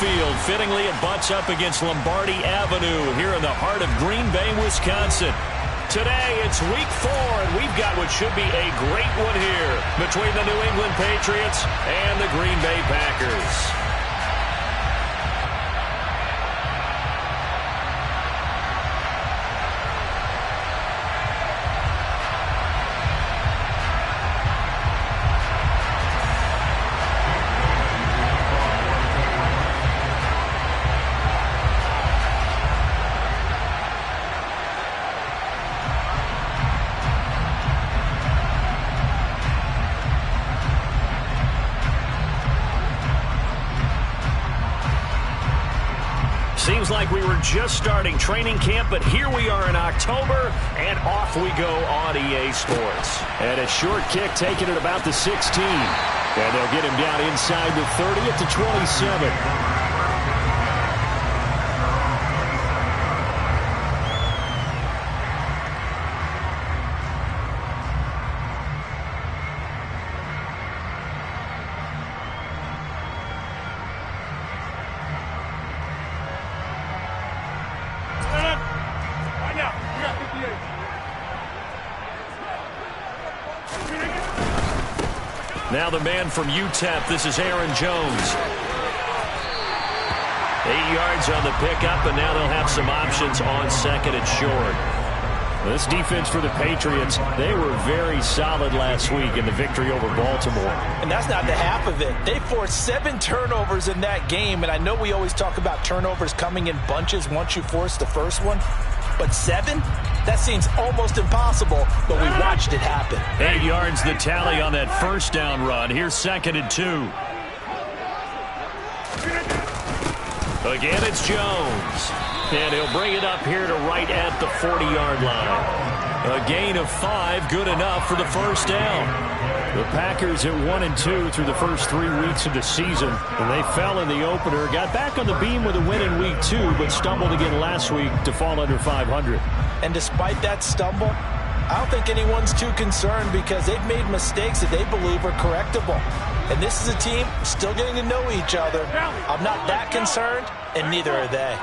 field. Fittingly, it butts up against Lombardi Avenue here in the heart of Green Bay, Wisconsin. Today, it's week 4, and we've got what should be a great one here between the New England Patriots and the Green Bay Packers. Seems like we were just starting training camp, but here we are in October, and off we go on EA Sports. And a short kick taken at about the 16. And they'll get him down inside the 30 at the 27. Now the man from UTEP, this is Aaron Jones. 8 yards on the pickup, and now they'll have some options on second and short. This defense for the Patriots, they were very solid last week in the victory over Baltimore. And that's not the half of it. They forced 7 turnovers in that game, and I know we always talk about turnovers coming in bunches once you force the first one. But 7? That seems almost impossible, but we watched it happen. 8 yards the tally on that first down run. Here's second and 2. Again, it's Jones. And he'll bring it up here to right at the 40-yard line. A gain of 5, good enough for the first down. The Packers at 1-2 through the first 3 weeks of the season. And they fell in the opener, got back on the beam with a win in week 2, but stumbled again last week to fall under 500. And despite that stumble, I don't think anyone's too concerned because they've made mistakes that they believe are correctable. And this is a team still getting to know each other. I'm not that concerned, and neither are they.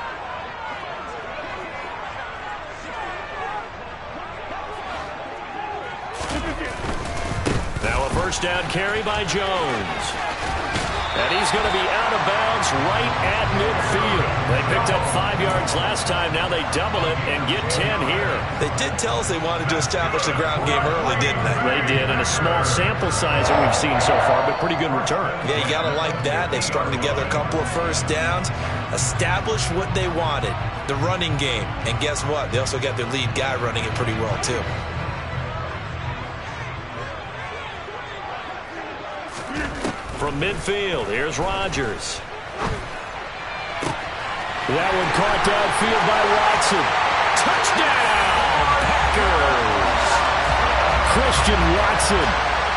Now a first down carry by Jones. And he's going to be out of bounds right at midfield. They picked up 5 yards last time. Now they double it and get 10 here. They did tell us they wanted to establish the ground game early, didn't they? They did, and a small sample size that we've seen so far, but pretty good return. Yeah, you got to like that. They've strung together a couple of first downs, established what they wanted, the running game. And guess what? They also got their lead guy running it pretty well, too. From midfield, here's Rodgers. That one caught downfield by Watson. Touchdown, Packers! Christian Watson,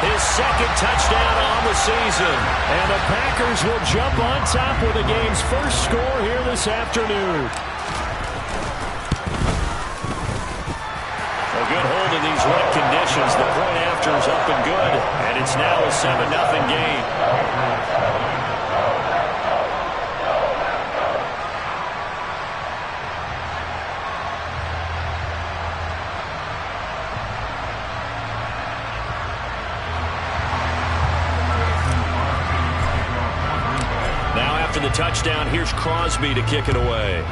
his second touchdown on the season. And the Packers will jump on top with the game's first score here this afternoon. A good hold in these wet conditions. The point after is up and good, and it's now a 7-0 game. Now after the touchdown, here's Crosby to kick it away.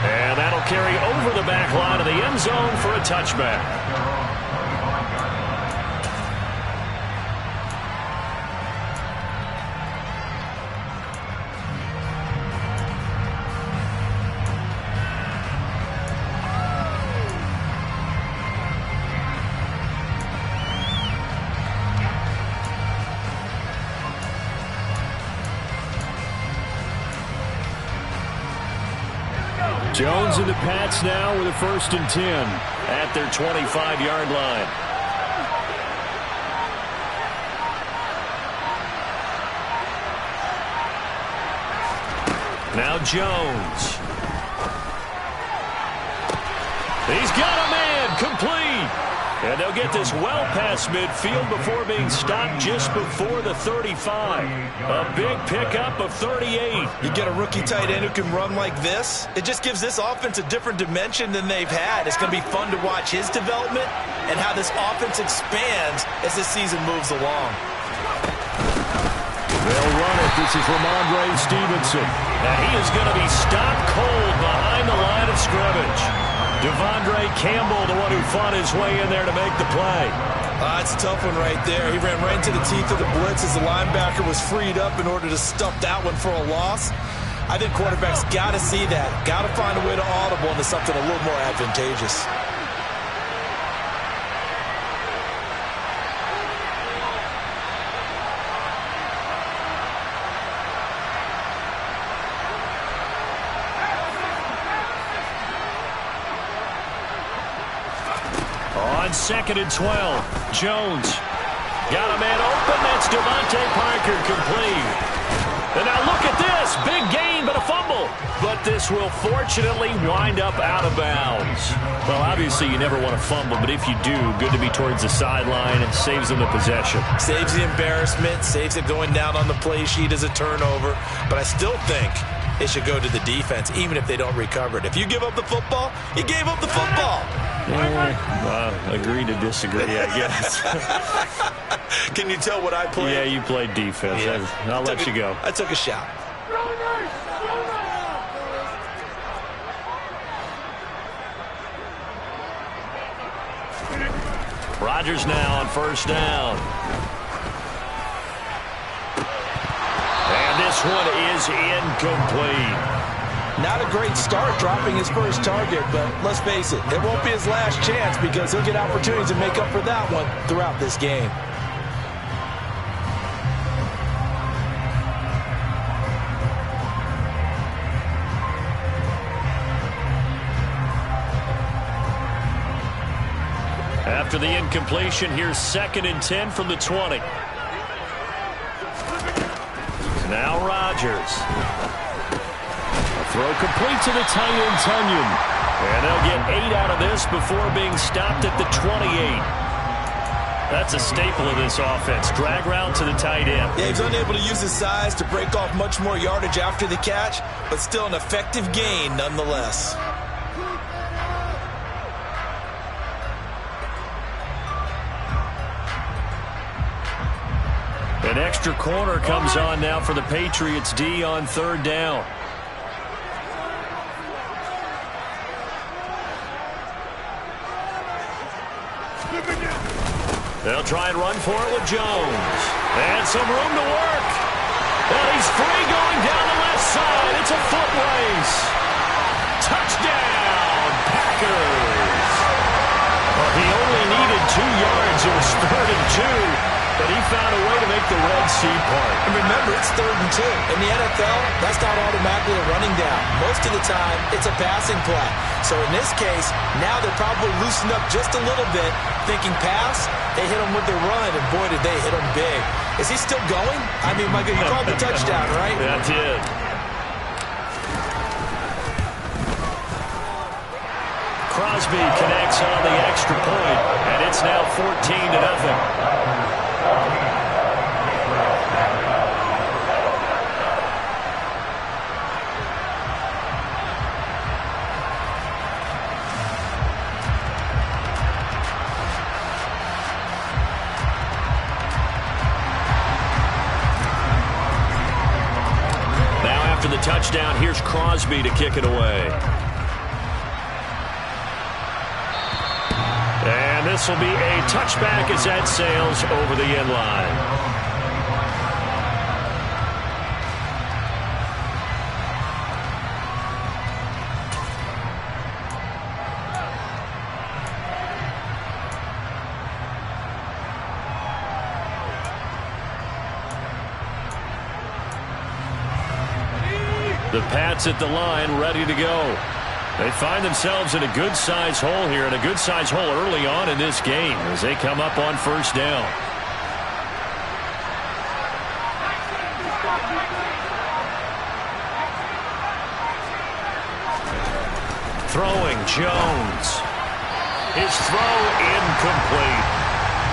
And that'll carry over the back line of the end zone for a touchback. Jones and the Pats now with a 1st and 10 at their 25-yard line. Now Jones. He's got a man complete. And they'll get this well past midfield before being stopped just before the 35. A big pickup of 38. You get a rookie tight end who can run like this, it just gives this offense a different dimension than they've had. It's going to be fun to watch his development and how this offense expands as this season moves along. They'll run it. This is Ramondre Stevenson. And he is going to be stopped cold behind the line of scrimmage. Devondre Campbell, the one who fought his way in there to make the play. It's a tough one right there. He ran right into the teeth of the blitz as the linebacker was freed up in order to stuff that one for a loss. I think quarterbacks got to see that. Got to find a way to audible into something a little more advantageous. On 2nd and 12, Jones got a man open. That's Devontae Parker, complete. And now look at this. Big gain, but a fumble. But this will fortunately wind up out of bounds. Well, obviously you never want to fumble, but if you do, good to be towards the sideline and saves them the possession. Saves the embarrassment, saves it going down on the play sheet as a turnover. But I still think it should go to the defense, even if they don't recover it. If you give up the football, you gave up the football. Agree to disagree, I guess. Can you tell what I played? Yeah, you played defense. Yeah. I'll let you go. I took a shot. Rodgers now on 1st down. And this one is incomplete. Not a great start dropping his first target, but let's face it, it won't be his last chance because he'll get opportunities to make up for that one throughout this game. After the incompletion, here's 2nd and 10 from the 20. Now Rodgers. Throw complete to the tight end, Tunyon. And they'll get 8 out of this before being stopped at the 28. That's a staple of this offense. Drag route to the tight end. Yeah, he's unable to use his size to break off much more yardage after the catch, but still an effective gain nonetheless. An extra corner comes on now for the Patriots D on 3rd down. They'll try and run for it with Jones. And some room to work. And he's free going down the left side. It's a foot race. Touchdown, Packers. Well, he only needed 2 yards. It was 3rd and 2. But he found a way to make the Red Sea part. And remember, it's 3rd and 2. In the NFL, that's not automatically a running down. Most of the time, it's a passing play. So in this case, now they're probably loosened up just a little bit, thinking pass. They hit him with the run, and boy, did they hit him big. Is he still going? I mean, Michael, you called the touchdown, right? That's it. Crosby connects on the extra point, and it's now 14-0. After the touchdown, here's Crosby to kick it away. And this will be a touchback as that sails over the end line. The Pats at the line, ready to go. They find themselves in a good-sized hole here, and a good-sized hole early on in this game as they come up on 1st down. Throwing, Jones. His throw incomplete.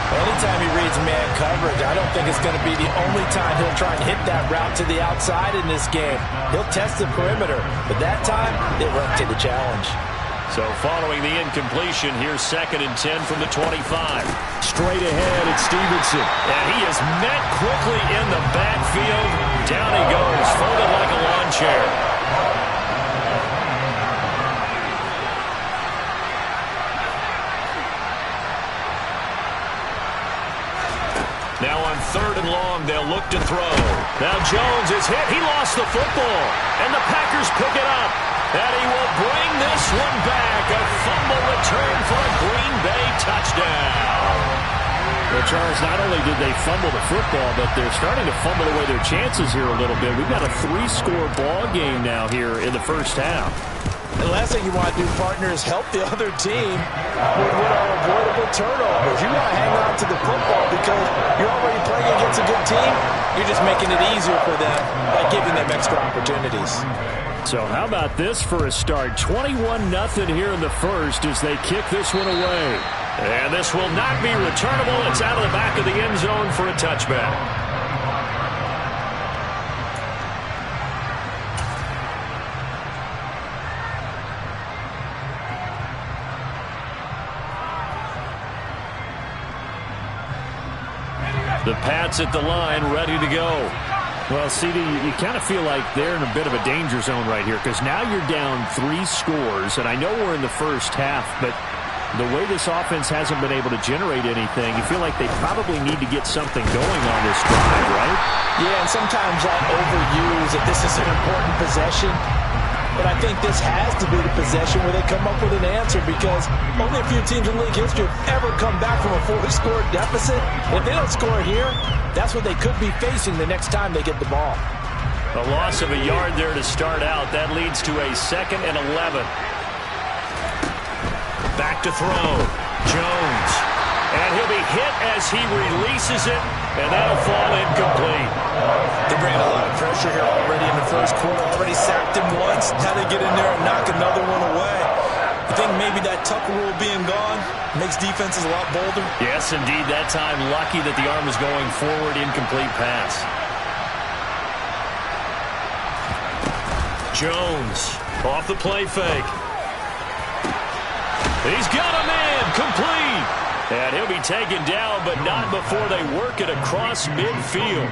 Anytime he reads man coverage, I don't think it's going to be the only time he'll try and hit that route to the outside in this game. He'll test the perimeter, but that time, they went to the challenge. So following the incompletion, here's 2nd and 10 from the 25. Straight ahead, it's Stevenson. And he is met quickly in the backfield. Down he goes, folded like a lawn chair. Now on 3rd and long, they'll look to throw. Now Jones is hit. He lost the football. And the Packers pick it up. And he will bring this one back. A fumble return for a Green Bay touchdown. Well, Charles, not only did they fumble the football, but they're starting to fumble away their chances here a little bit. We've got a 3-score ball game now here in the first half. The last thing you want to do, partner, is help the other team with what are avoidable turnovers. You want to hang on to the football because you're already playing against a good team. You're just making it easier for them by giving them extra opportunities. So how about this for a start? 21-0 here in the first as they kick this one away. And this will not be returnable. It's out of the back of the end zone for a touchback. The Pats at the line, ready to go. Well, CD, you kind of feel like they're in a bit of a danger zone right here because now you're down 3 scores, and I know we're in the first half, but the way this offense hasn't been able to generate anything, you feel like they probably need to get something going on this drive, right? Yeah, and sometimes I overuse that this is an important possession. But I think this has to be the possession where they come up with an answer because only a few teams in league history have ever come back from a 4-score deficit. If they don't score here, that's what they could be facing the next time they get the ball. A loss of a yard there to start out. That leads to a 2nd and 11. Back to throw. Jones. And he'll be hit as he releases it, and that'll fall incomplete. They bring a lot of pressure here already in the first quarter. Already sacked him once. Now they get in there and knock another one away. I think maybe that Tucker rule being gone makes defenses a lot bolder. Yes, indeed. That time, lucky that the arm was going forward. Incomplete pass. Jones off the play fake. He's got a man. Complete. And he'll be taken down, but not before they work it across midfield.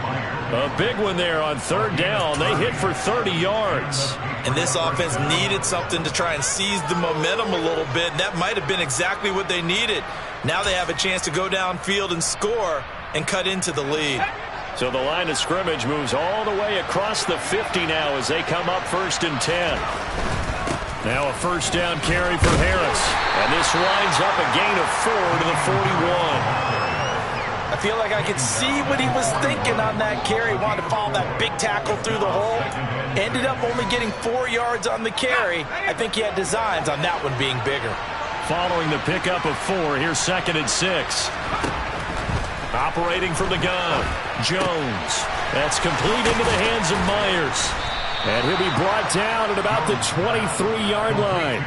A big one there on 3rd down. They hit for 30 yards. And this offense needed something to try and seize the momentum a little bit. And that might have been exactly what they needed. Now they have a chance to go downfield and score and cut into the lead. So the line of scrimmage moves all the way across the 50 now as they come up 1st and 10. Now a 1st down carry for Harris. And this winds up a gain of 4 to the 41. I feel like I could see what he was thinking on that carry. Wanted to follow that big tackle through the hole. Ended up only getting 4 yards on the carry. I think he had designs on that one being bigger. Following the pickup of 4, here's 2nd and 6. Operating from the gun, Jones. That's complete into the hands of Myers. And he'll be brought down at about the 23-yard line.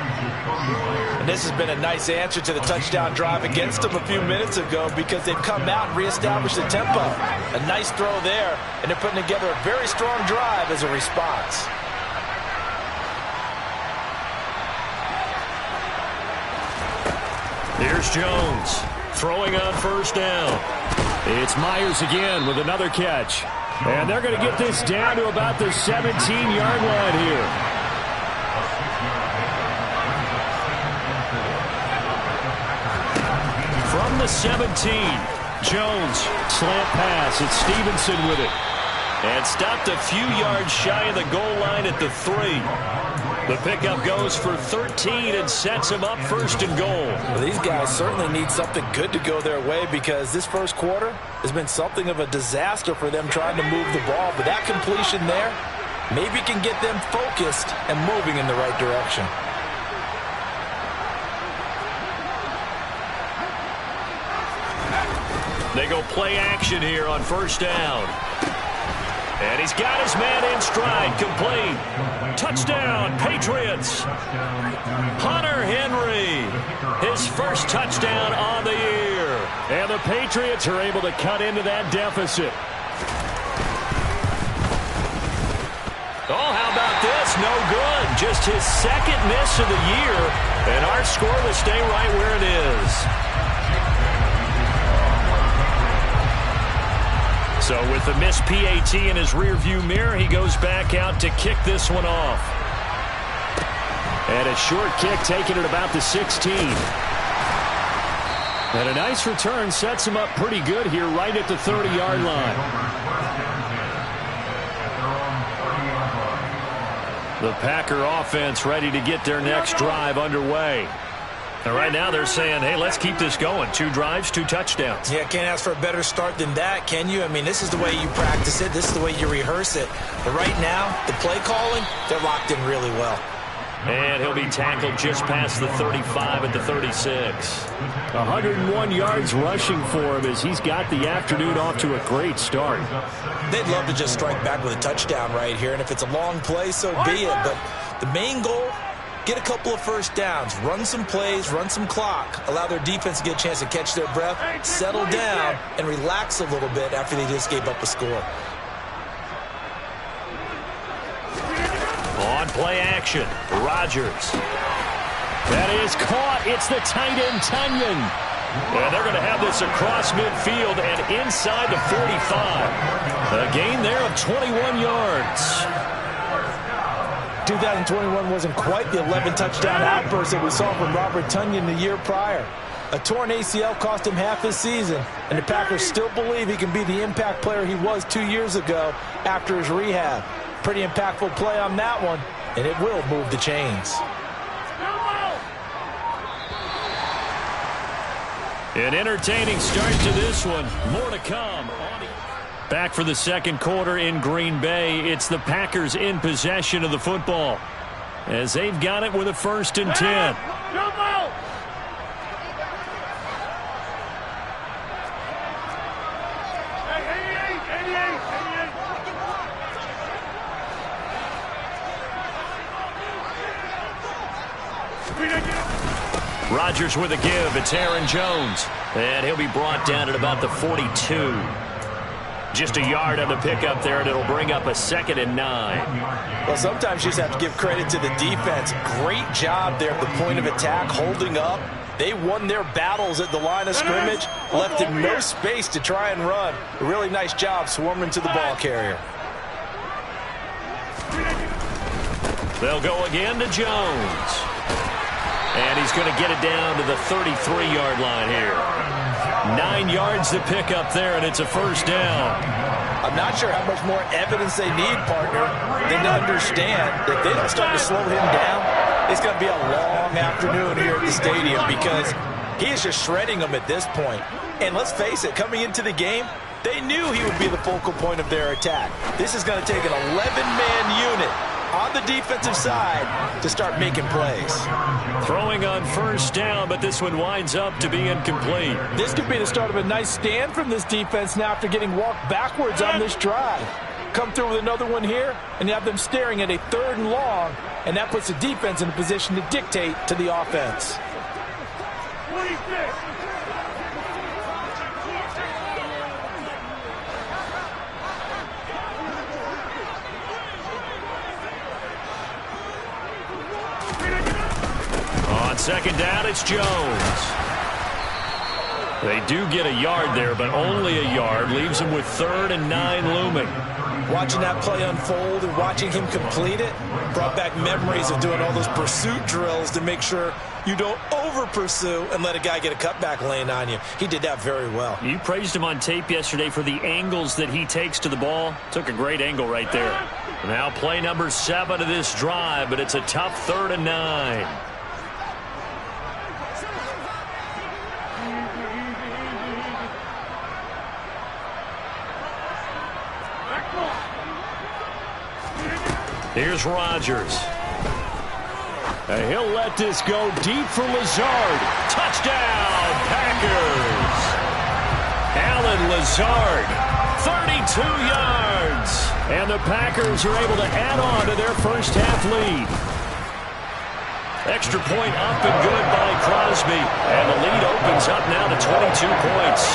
And this has been a nice answer to the touchdown drive against them a few minutes ago because they've come out and reestablished the tempo. A nice throw there, and they're putting together a very strong drive as a response. Here's Jones throwing on 1st down. It's Myers again with another catch. And they're going to get this down to about the 17-yard line here. From the 17, Jones, slant pass. It's Stevenson with it. And stopped a few yards shy of the goal line at the 3. The pickup goes for 13 and sets him up 1st and goal. Well, these guys certainly need something good to go their way because this first quarter has been something of a disaster for them trying to move the ball. But that completion there maybe can get them focused and moving in the right direction. They go play action here on 1st down. And He's got his man in stride, complete. Touchdown, Patriots. Hunter Henry, his first touchdown on the year. And the Patriots are able to cut into that deficit. Oh, how about this? No good. Just his second miss of the year. And our score will stay right where it is. So with the missed PAT in his rearview mirror, he goes back out to kick this one off. And a short kick taken at about the 16. And a nice return sets him up pretty good here right at the 30-yard line. The Packer offense ready to get their next drive underway. And right now they're saying, hey, let's keep this going. 2 drives, 2 touchdowns. Yeah, can't ask for a better start than that, can you? I mean, this is the way you practice it. This is the way you rehearse it. But right now, the play calling, they're locked in really well. And he'll be tackled just past the 35 at the 36. 101 yards rushing for him as he's got the afternoon off to a great start. They'd love to just strike back with a touchdown right here, and if it's a long play, so be it. But the main goal, get a couple of first downs, run some plays, run some clock, allow their defense to get a chance to catch their breath, settle down, and relax a little bit after they just gave up a score. On play action, Rodgers. That is caught. It's the tight end, Tunyon. And they're going to have this across midfield and inside the 45. A gain there of 21 yards. 2021 wasn't quite the 11-touchdown outburst that we saw from Robert Tunyon the year prior. A torn ACL cost him half his season, and the Packers still believe he can be the impact player he was 2 years ago after his rehab. Pretty impactful play on that one, and it will move the chains. An entertaining start to this one. More to come. Back for the second quarter in Green Bay. It's the Packers in possession of the football as they've got it with a 1st and 10. Rodgers with a give. It's Aaron Jones. And he'll be brought down at about the 42. Just a yard on the pickup there, and it'll bring up a 2nd and 9. Well, sometimes you just have to give credit to the defense. Great job there at the point of attack, holding up. They won their battles at the line of scrimmage, left him no space to try and run. A really nice job swarming to the ball carrier. They'll go again to Jones. And he's going to get it down to the 33-yard line here. 9 yards to pick up there, and it's a 1st down. I'm not sure how much more evidence they need, partner, than to understand that if they don't start to slow him down, it's going to be a long afternoon here at the stadium because he is just shredding them at this point. And let's face it, coming into the game, they knew he would be the focal point of their attack. This is going to take an 11-man unit on the defensive side to start making plays. Throwing on 1st down, but this one winds up to be incomplete. This could be the start of a nice stand from this defense now after getting walked backwards on this drive. Come through with another one here, and you have them staring at a 3rd and long, and that puts the defense in a position to dictate to the offense. On 2nd down, it's Jones. They do get a yard there, but only a yard. Leaves them with 3rd and 9 looming. Watching that play unfold and watching him complete it brought back memories of doing all those pursuit drills to make sure you don't over-pursue and let a guy get a cutback lane on you. He did that very well. You praised him on tape yesterday for the angles that he takes to the ball. Took a great angle right there. Now play number 7 of this drive, but it's a tough 3rd and 9. Here's Rodgers. And he'll let this go deep for Lazard. Touchdown, Packers. Allen Lazard, 32 yards. And the Packers are able to add on to their first half lead. Extra point up and good by Crosby. And the lead opens up now to 22 points.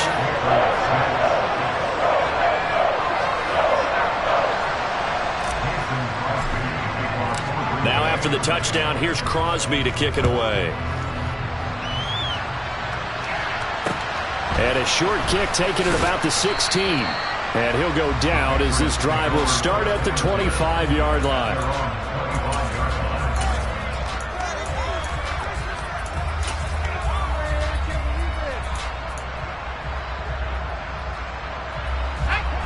Now after the touchdown, here's Crosby to kick it away. And a short kick taken at about the 16. And he'll go down as this drive will start at the 25-yard line.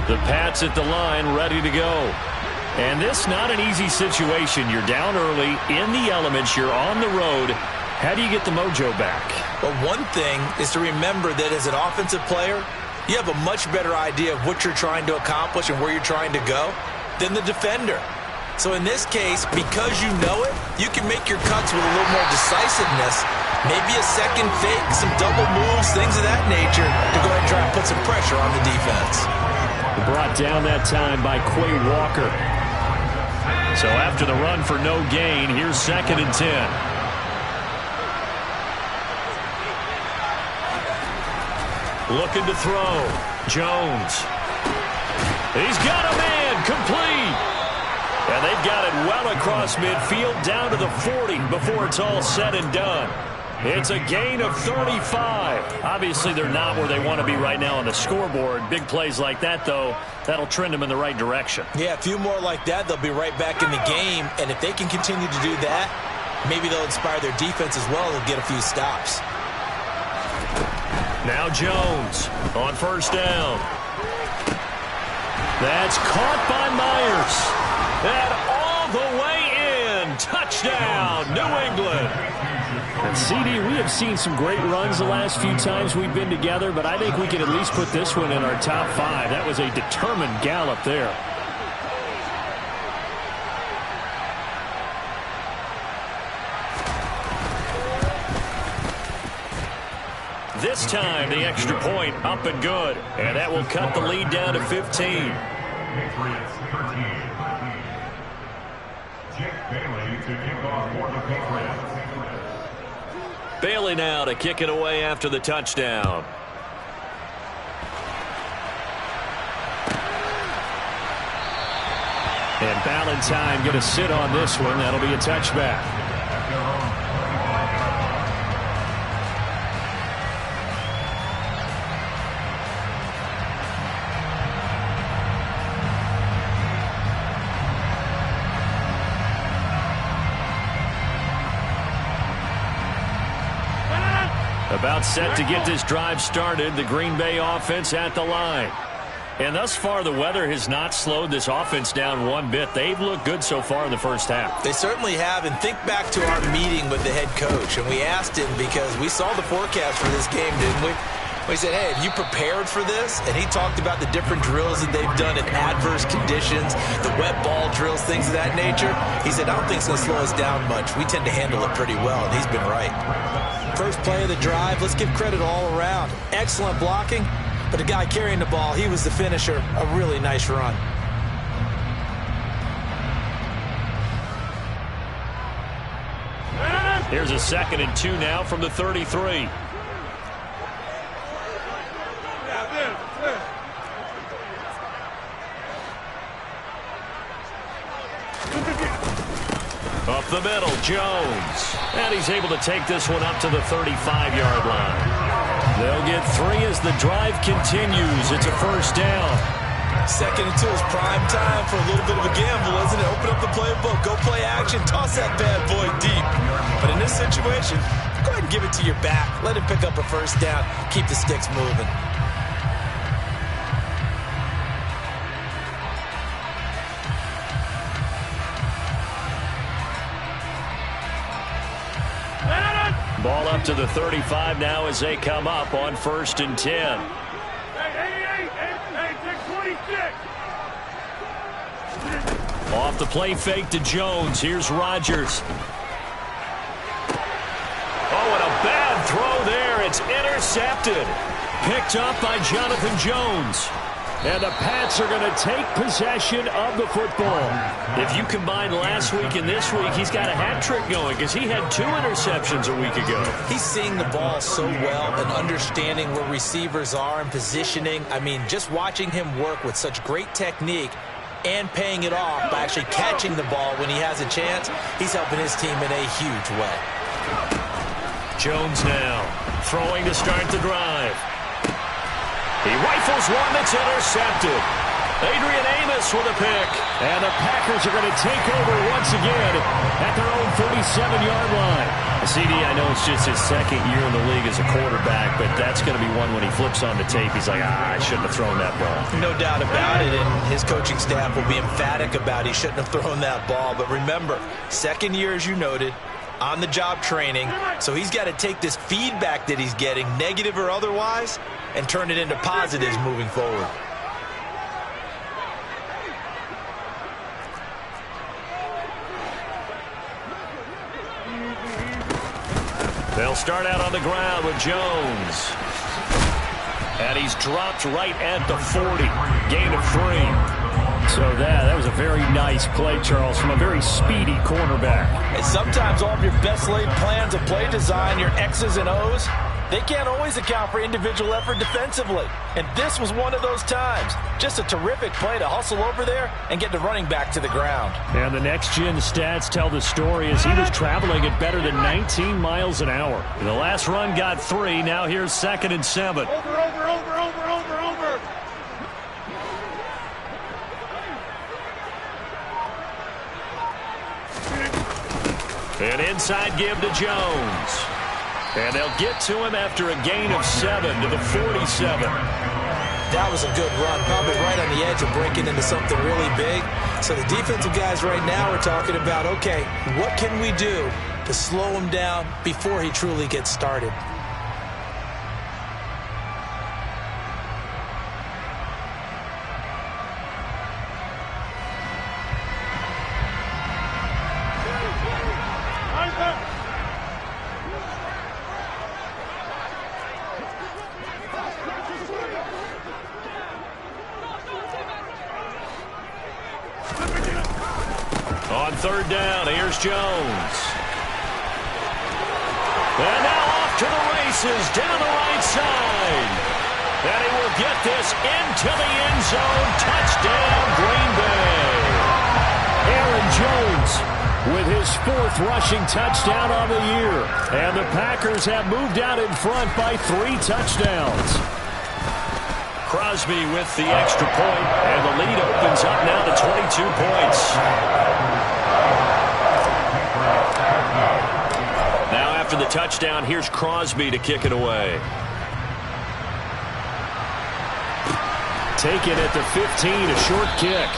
The Pats at the line, ready to go. And this not an easy situation. You're down early, in the elements, you're on the road. How do you get the mojo back? Well, one thing is to remember that as an offensive player, you have a much better idea of what you're trying to accomplish and where you're trying to go than the defender. So in this case, because you know it, you can make your cuts with a little more decisiveness. Maybe a second fake, some double moves, things of that nature to go ahead and try and put some pressure on the defense. Brought down that time by Quay Walker. So after the run for no gain, here's 2nd and 10. Looking to throw. Jones. He's got a man. Complete. And they've got it well across midfield down to the 40 before it's all said and done. It's a gain of 35. Obviously, they're not where they want to be right now on the scoreboard. Big plays like that, though, that'll trend them in the right direction. Yeah, a few more like that, they'll be right back in the game. And if they can continue to do that, maybe they'll inspire their defense as well. They'll get a few stops. Now Jones on first down. That's caught by Myers. And all the way in. Touchdown, New England. And CD, we have seen some great runs the last few times we've been together, but I think we can at least put this one in our top 5. That was a determined gallop there. This time, the extra point up and good. And that will cut the lead down to 15. Bailey now to kick it away after the touchdown. And Ballantyne going to sit on this one. That'll be a touchback. About set to get this drive started. The Green Bay offense at the line. And thus far, the weather has not slowed this offense down one bit. They've looked good so far in the first half. They certainly have. And think back to our meeting with the head coach. And we asked him because we saw the forecast for this game, didn't we? We said, hey, have you prepared for this? And he talked about the different drills that they've done in adverse conditions, the wet ball drills, things of that nature. He said, I don't think it's going to slow us down much. We tend to handle it pretty well, and he's been right. First play of the drive, let's give credit all around. Excellent blocking, but the guy carrying the ball, he was the finisher. A really nice run. Here's a 2nd and 2 now from the 33. Up the middle, Jones. And he's able to take this one up to the 35-yard line. They'll get 3 as the drive continues. It's a first down. 2nd and 2 is prime time for a little bit of a gamble, isn't it? Open up the playbook, go play action, toss that bad boy deep. But in this situation, go ahead and give it to your back. Let him pick up a first down. Keep the sticks moving. Ball up to the 35 now as they come up on 1st and 10. Off the play fake to Jones. Here's Rodgers. Oh, and a bad throw there. It's intercepted. Picked up by Jonathan Jones. And the Pats are going to take possession of the football. If you combine last week and this week, he's got a hat trick going because he had 2 interceptions a week ago. He's seeing the ball so well and understanding where receivers are and positioning. I mean, just watching him work with such great technique and paying it off by actually catching the ball when he has a chance, he's helping his team in a huge way. Jones now throwing to start the drive. He rifles one that's intercepted. Adrian Amos with a pick. And the Packers are going to take over once again at their own 37-yard line. CD, I know it's just his second year in the league as a quarterback, but that's going to be one when he flips on the tape. He's like, I shouldn't have thrown that ball. No doubt about it, and his coaching staff will be emphatic about he shouldn't have thrown that ball. But remember, second year, as you noted, on-the-job training, so he's got to take this feedback that he's getting, negative or otherwise, and turn it into positives moving forward. They'll start out on the ground with Jones. And he's dropped right at the 40. Gain of 3. So that was a very nice play, Charles, from a very speedy cornerback. And sometimes all of your best laid plans of play design, your X's and O's, they can't always account for individual effort defensively. And this was one of those times. Just a terrific play to hustle over there and get the running back to the ground. And the next-gen stats tell the story as he was traveling at better than 19 miles an hour. The last run got 3. Now here's 2nd and 7. Over. An inside give to Jones. And they'll get to him after a gain of 7 to the 47. That was a good run, probably right on the edge of breaking into something really big. So the defensive guys right now are talking about, okay, what can we do to slow him down before he truly gets started? On 3rd down, here's Jones. And now off to the races down the right side. And he will get this into the end zone. Touchdown, Green Bay. Aaron Jones with his 4th rushing touchdown on the year. And the Packers have moved out in front by 3 touchdowns. Crosby with the extra point, and the lead opens up now to 22 points. Now after the touchdown, here's Crosby to kick it away. Taken at the 15, a short kick.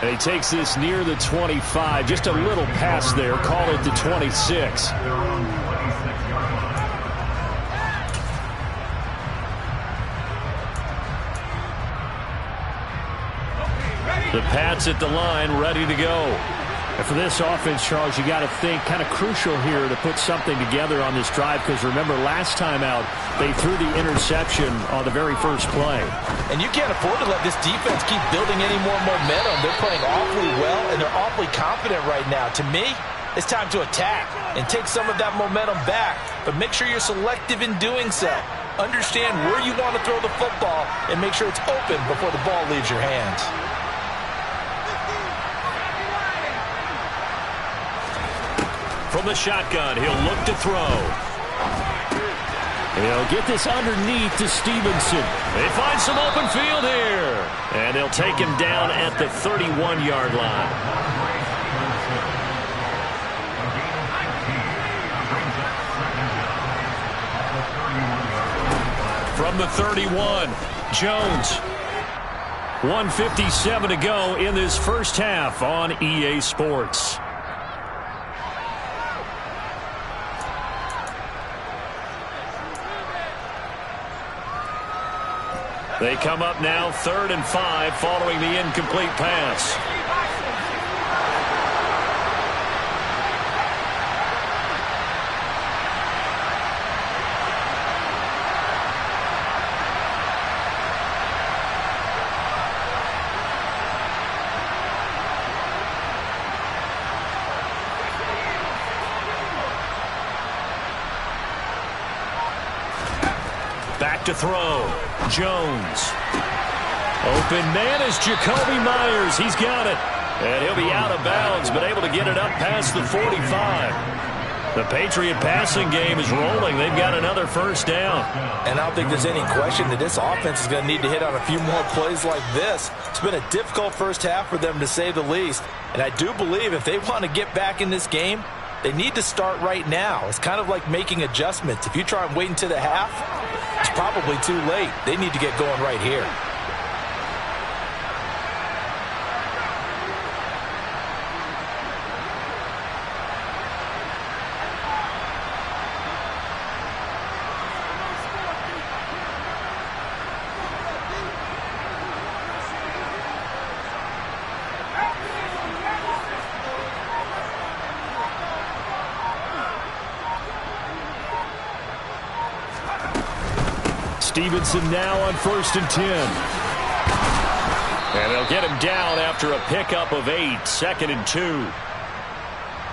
And he takes this near the 25. Just a little pass there. Call it the 26. The Pats at the line, ready to go. And for this offense, Charles, you got to think kind of crucial here to put something together on this drive, because remember last time out they threw the interception on the very first play. And you can't afford to let this defense keep building any more momentum. They're playing awfully well, and they're awfully confident right now. To me, it's time to attack and take some of that momentum back. But make sure you're selective in doing so. Understand where you want to throw the football and make sure it's open before the ball leaves your hands. From the shotgun, he'll look to throw. He'll get this underneath to Stevenson. They find some open field here. And they'll take him down at the 31-yard line. From the 31, Jones. 1:57 to go in this first half on EA Sports. They come up now 3rd and 5 following the incomplete pass. to throw. Jones. Open man is Jacoby Myers. He's got it. And he'll be out of bounds, but able to get it up past the 45. The Patriot passing game is rolling. They've got another first down. And I don't think there's any question that this offense is going to need to hit on a few more plays like this. It's been a difficult first half for them, to say the least. And I do believe if they want to get back in this game, they need to start right now. It's kind of like making adjustments. If you try and wait until the half, it's probably too late. They need to get going right here. Stevenson now on 1st and 10. And they'll get him down after a pickup of 8, 2nd and 2.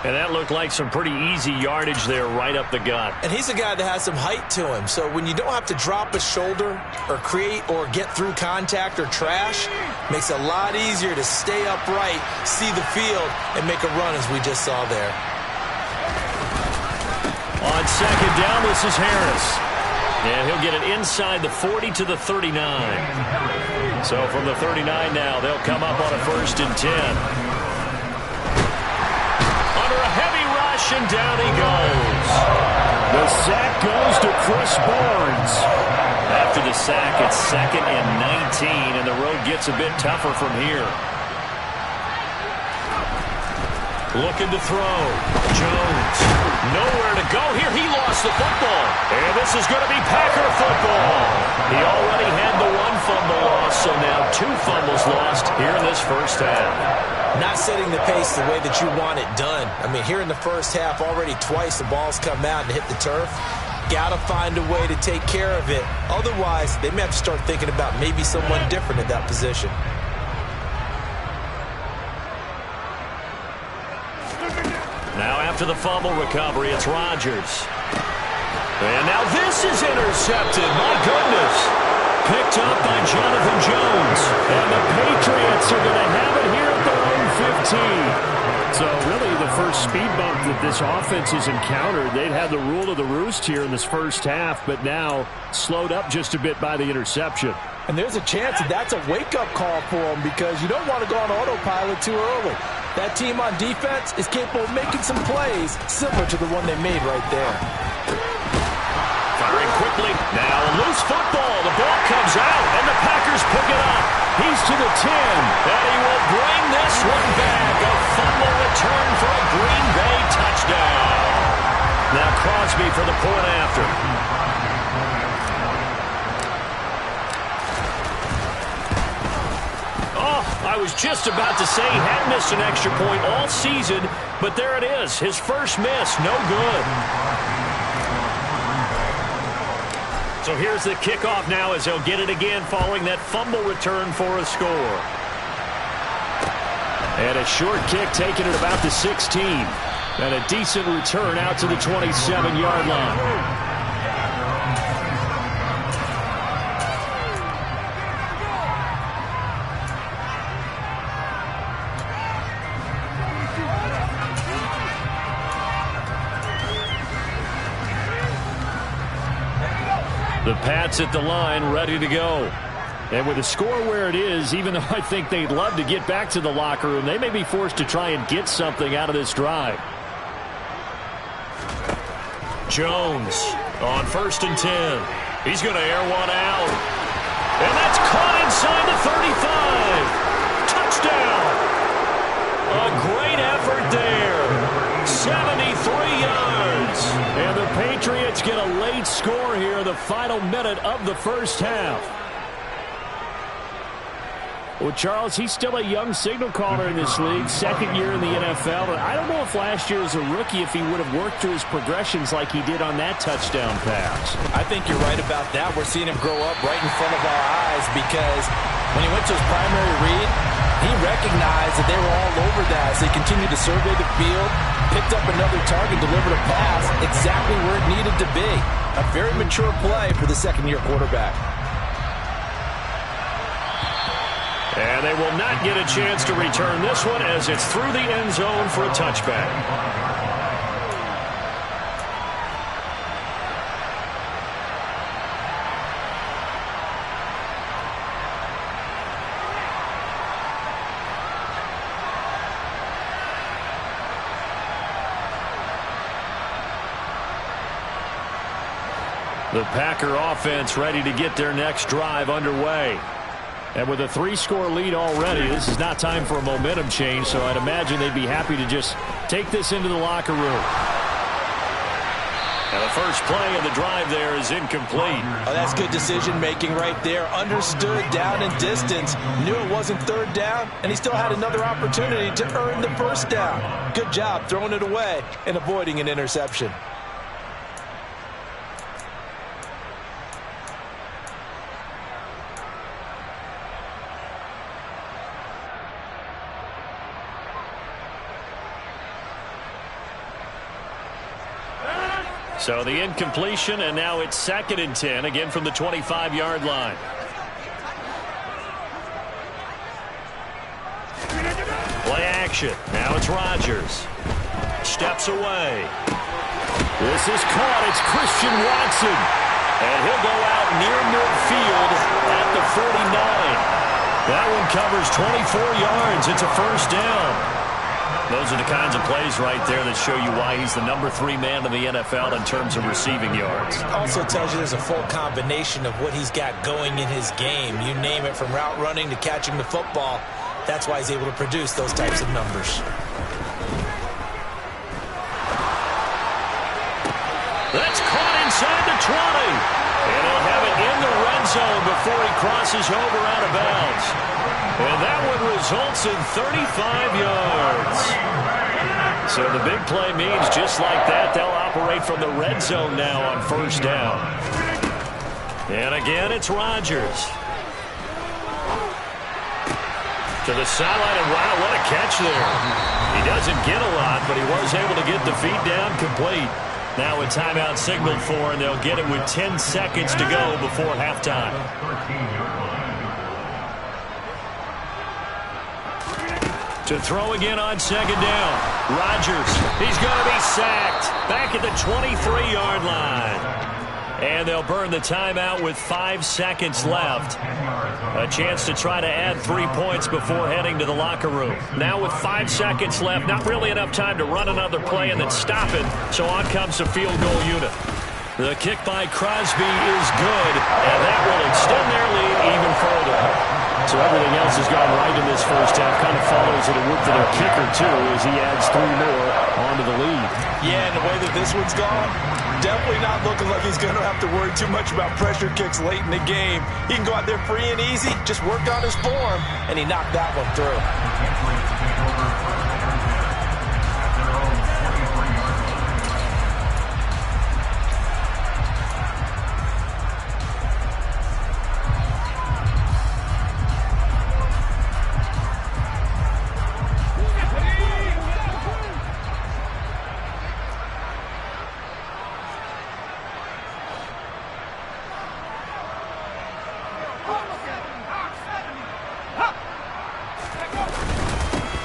And that looked like some pretty easy yardage there right up the gut. And he's a guy that has some height to him. So when you don't have to drop a shoulder or create or get through contact or trash, makes it a lot easier to stay upright, see the field, and make a run as we just saw there. On 2nd down, this is Harris. And he'll get it inside the 40 to the 39. So from the 39 now, they'll come up on a 1st and 10. Under a heavy rush, and down he goes. The sack goes to Chris Barnes. After the sack, it's 2nd and 19, and the road gets a bit tougher from here. Looking to throw. Jones. Nowhere to go here. He lost the football. And this is going to be Packer football. He already had the 1 fumble loss, so now 2 fumbles lost here in this first half. Not setting the pace the way that you want it done. I mean, here in the first half, already twice the ball's come out and hit the turf. Got to find a way to take care of it. Otherwise, they may have to start thinking about maybe someone different at that position. Now after the fumble recovery, it's Rodgers. And now this is intercepted. My goodness. Picked up by Jonathan Jones. And the Patriots are going to have it here at their own 15. So really the first speed bump that this offense has encountered, they'd had the rule of the roost here in this first half, but now slowed up just a bit by the interception. And there's a chance that that's a wake-up call for them, because you don't want to go on autopilot too early. That team on defense is capable of making some plays similar to the one they made right there. Firing quickly. Now a loose football. The ball comes out, and the Packers pick it up. He's to the 10, and he will bring this one back. A fumble return for a Green Bay touchdown. Now Crosby for the point after. I was just about to say he had missed an extra point all season, but there it is. His first miss, no good. So here's the kickoff now as they'll get it again following that fumble return for a score. And a short kick taken at about the 16. And a decent return out to the 27-yard line. The Pats at the line, ready to go. And with the score where it is, even though I think they'd love to get back to the locker room, they may be forced to try and get something out of this drive. Jones on 1st and 10. He's going to air one out. And that's caught inside the 35. Touchdown. A great effort there. 73 yards. And the Patriots get a late score here, the final minute of the first half. Well, Charles, he's still a young signal caller in this league, 2nd year in the NFL. And I don't know if last year as a rookie, if he would have worked through his progressions like he did on that touchdown pass. I think you're right about that. We're seeing him grow up right in front of our eyes, because when he went to his primary read, He recognized that they were all over that as they continued to survey the field, picked up another target, delivered a pass exactly where it needed to be. A very mature play for the second-year quarterback. And they will not get a chance to return this one as it's through the end zone for a touchback. The Packer offense ready to get their next drive underway. And with a 3-score lead already, this is not time for a momentum change, so I'd imagine they'd be happy to just take this into the locker room. And the first play of the drive there is incomplete. Oh, that's good decision-making right there. Understood down and distance. Knew it wasn't third down, and he still had another opportunity to earn the first down. Good job throwing it away and avoiding an interception. So the incompletion, and now it's 2nd and 10, again from the 25-yard line. Play action. Now it's Rodgers. Steps away. This is caught. It's Christian Watson. And he'll go out near midfield at the 49. That one covers 24 yards. It's a first down. Those are the kinds of plays right there that show you why he's the number 3 man in the NFL in terms of receiving yards. Also tells you there's a full combination of what he's got going in his game. You name it, from route running to catching the football. That's why he's able to produce those types of numbers. That's caught inside the 20. And he'll have it in the red zone before he crosses over out of bounds. And that one results in 35 yards. So the big play means just like that, they'll operate from the red zone now on first down. And again, it's Rodgers. To the sideline, and wow, what a catch there. He doesn't get a lot, but he was able to get the feet down complete. Now a timeout signaled for, and they'll get it with 10 seconds to go before halftime. To throw again on 2nd down. Rodgers, he's going to be sacked. Back at the 23-yard line. And they'll burn the timeout with 5 seconds left. A chance to try to add 3 points before heading to the locker room. Now with 5 seconds left, not really enough time to run another play and then stop it. So on comes the field goal unit. The kick by Crosby is good, and that will extend their lead even further. So everything else has gone right in this first half. Kind of follows it would for their kicker, too, as he adds 3 more onto the lead. Yeah, and the way that this one's gone, definitely not looking like he's going to have to worry too much about pressure kicks late in the game. He can go out there free and easy, just work on his form, and he knocked that one through.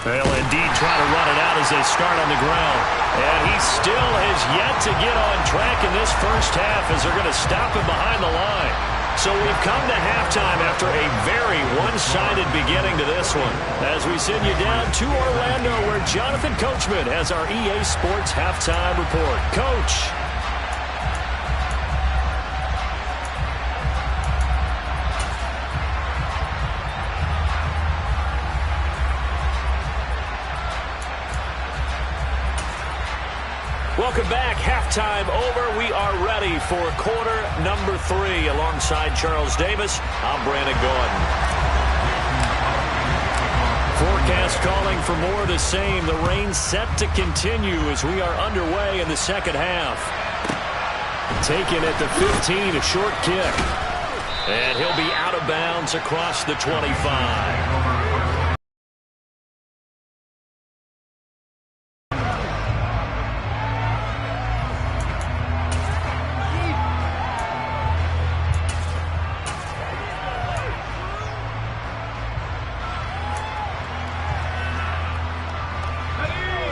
They'll indeed try to run it out as they start on the ground. And he still has yet to get on track in this first half as they're going to stop him behind the line. So we've come to halftime after a very one-sided beginning to this one. As we send you down to Orlando, where Jonathan Coachman has our EA Sports Halftime Report. Coach. Welcome back. Halftime over. We are ready for quarter number 3. Alongside Charles Davis, I'm Brandon Gordon. Forecast calling for more of the same. The rain set to continue as we are underway in the second half. Taken at the 15, a short kick. And he'll be out of bounds across the 25.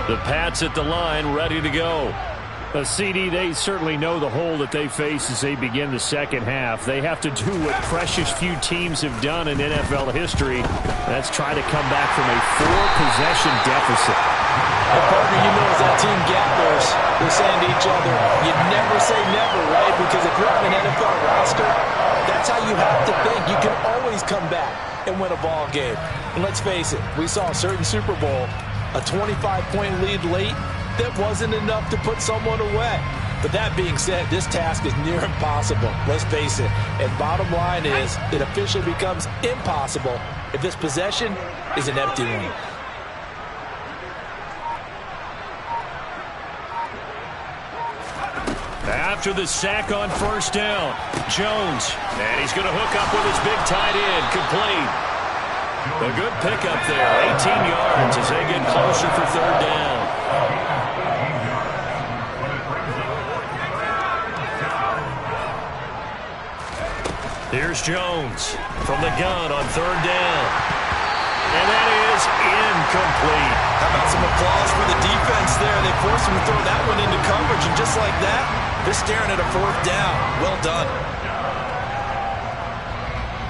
The Pats at the line, ready to go. CD, they certainly know the hole that they face as they begin the second half. They have to do what precious few teams have done in NFL history. That's try to come back from a 4-possession deficit. Well, partner, you know as that team gamblers, they're saying to each other, you never say never, right? Because if you're on an NFL roster, that's how you have to think. You can always come back and win a ball game. And let's face it, we saw a certain Super Bowl, a 25-point lead late, that wasn't enough to put someone away. But that being said, this task is near impossible. Let's face it. And bottom line is, it officially becomes impossible if this possession is an empty one. After the sack on first down, Jones. And he's going to hook up with his big tight end. Complete. A good pickup there. 18 yards as they get closer for third down. Here's Jones from the gun on third down. And that is incomplete. How about some applause for the defense there? They forced him to throw that one into coverage, and just like that, they're staring at a fourth down. Well done.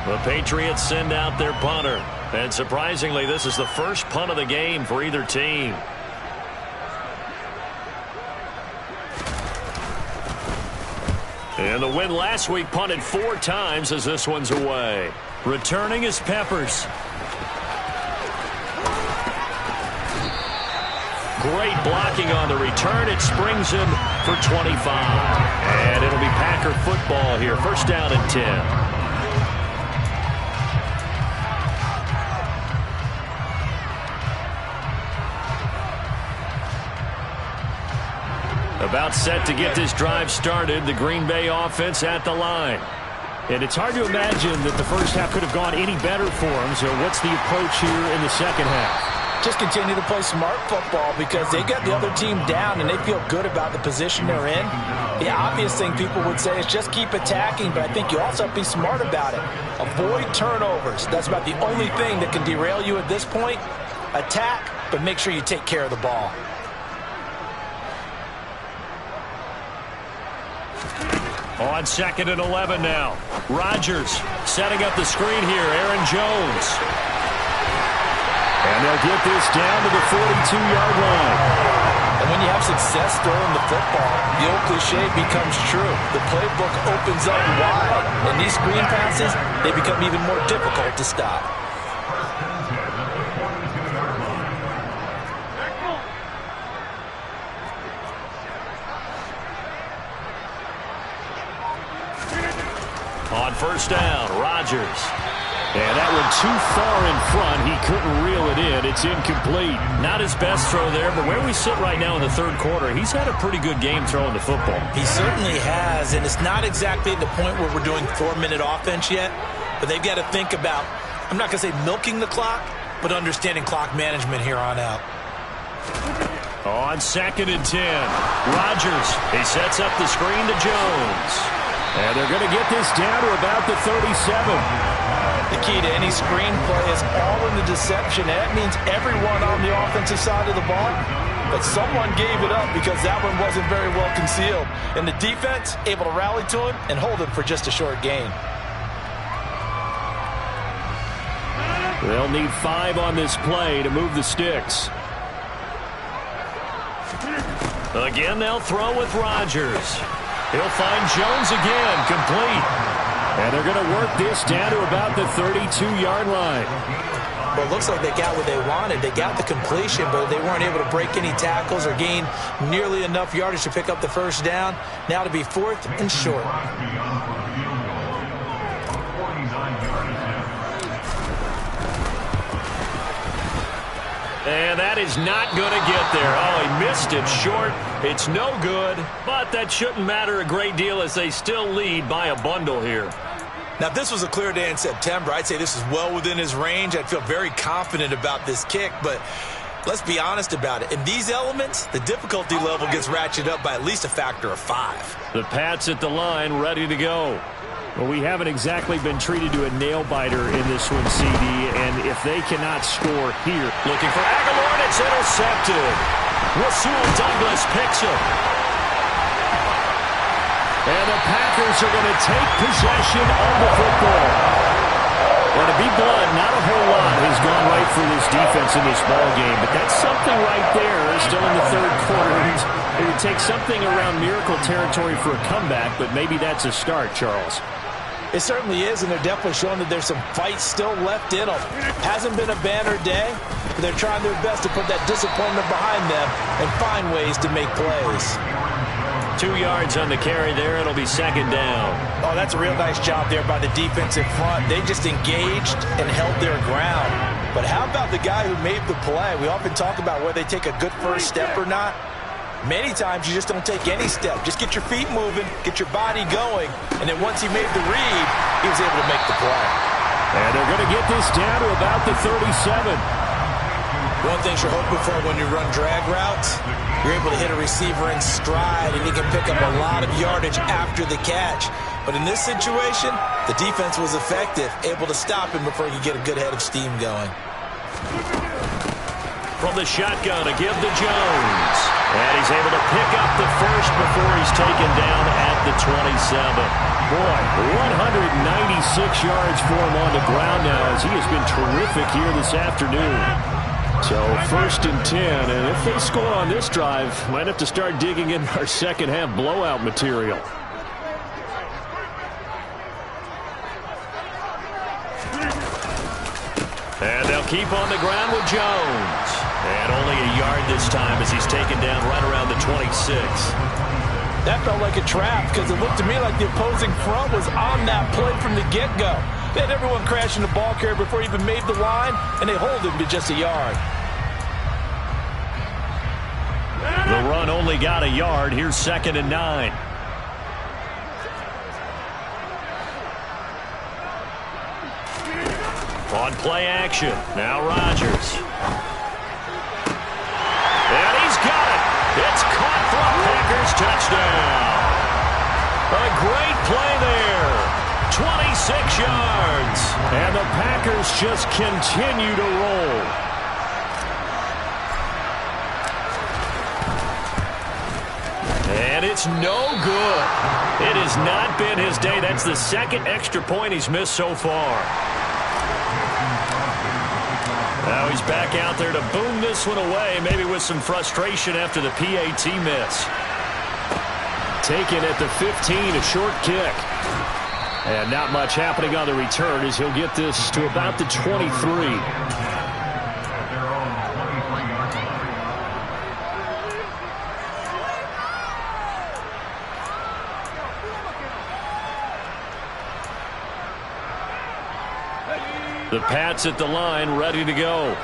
The Patriots send out their punter. And surprisingly, this is the first punt of the game for either team. And the win last week punted 4 times as this one's away. Returning is Peppers. Great blocking on the return. It springs him for 25. And it'll be Packer football here. First down and 10. About set to get this drive started. The Green Bay offense at the line. And it's hard to imagine that the first half could have gone any better for them. So what's the approach here in the second half? Just continue to play smart football because they got the other team down and they feel good about the position they're in. The obvious thing people would say is just keep attacking, but I think you also have to be smart about it. Avoid turnovers. That's about the only thing that can derail you at this point. Attack, but make sure you take care of the ball. On 2nd and 11 now. Rodgers setting up the screen here. Aaron Jones. And they'll get this down to the 42-yard line. And when you have success throwing the football, the old cliche becomes true. The playbook opens up wide. And these screen passes, they become even more difficult to stop. On first down, Rodgers. And that one too far in front. He couldn't reel it in. It's incomplete. Not his best throw there, but where we sit right now in the third quarter, he's had a pretty good game throwing the football. He certainly has, and it's not exactly the point where we're doing 4-minute offense yet, but they've got to think about, I'm not going to say milking the clock, but understanding clock management here on out. On 2nd and 10, Rodgers. He sets up the screen to Jones. And they're going to get this down to about the 37. The key to any screen play is all in the deception. That means everyone on the offensive side of the ball, but someone gave it up because that one wasn't very well concealed. And the defense able to rally to him and hold him for just a short gain. They'll need 5 on this play to move the sticks. Again, they'll throw with Rodgers. He'll find Jones again, complete. And they're going to work this down to about the 32-yard line. Well, it looks like they got what they wanted. They got the completion, but they weren't able to break any tackles or gain nearly enough yardage to pick up the first down. Now to be 4th and short. And that is not going to get there. Oh, he missed it short. It's no good, but that shouldn't matter a great deal as they still lead by a bundle here. Now, if this was a clear day in September, I'd say this is well within his range. I'd feel very confident about this kick, but let's be honest about it. In these elements, the difficulty level gets ratcheted up by at least a factor of 5. The Pats at the line, ready to go. Well, we haven't exactly been treated to a nail-biter in this one, CD, and if they cannot score here. Looking for Aguilar, and it's intercepted. Rasul Douglas picks him. And the Packers are going to take possession of the football. And to be blunt, not a whole lot has gone right for this defense in this ball game, but that's something right there. Still in the third quarter. It would take something around miracle territory for a comeback, but maybe that's a start, Charles. It certainly is, and they're definitely showing that there's some fight still left in them. Hasn't been a banner day, but they're trying their best to put that disappointment behind them and find ways to make plays. 2 yards on the carry there. It'll be second down. Oh, that's a real nice job there by the defensive front. They just engaged and held their ground. But how about the guy who made the play? We often talk about whether they take a good first step or not. Many times you just don't take any step. Just get your feet moving, get your body going, and then once he made the read, he was able to make the play. And they're going to get this down to about the 37. One thing you're hoping for when you run drag routes, you're able to hit a receiver in stride, and he can pick up a lot of yardage after the catch. But in this situation, the defense was effective, able to stop him before he could get a good head of steam going. From the shotgun, a give to Jones. And he's able to pick up the first before he's taken down at the 27. Boy, 196 yards for him on the ground now as he has been terrific here this afternoon. So first and 10, and if they score on this drive, might have to start digging in our second half blowout material. And they'll keep on the ground with Jones. And only a yard this time as he's taken down right around the 26. That felt like a trap because it looked to me like the opposing front was on that play from the get-go. They had everyone crashing the ball carrier before he even made the line, and they hold him to just a yard. The run only got a yard. Here's second and 9. On play action. Now Rodgers. And he's got it. It's caught for a Packers touchdown. A great play there. 26 yards. And the Packers just continue to roll. And it's no good. It has not been his day. That's the second extra point he's missed so far. Now he's back out there to boom this one away, maybe with some frustration after the PAT miss. Taken at the 15, a short kick. And not much happening on the return as he'll get this to about the 23. The Pats at the line, ready to go.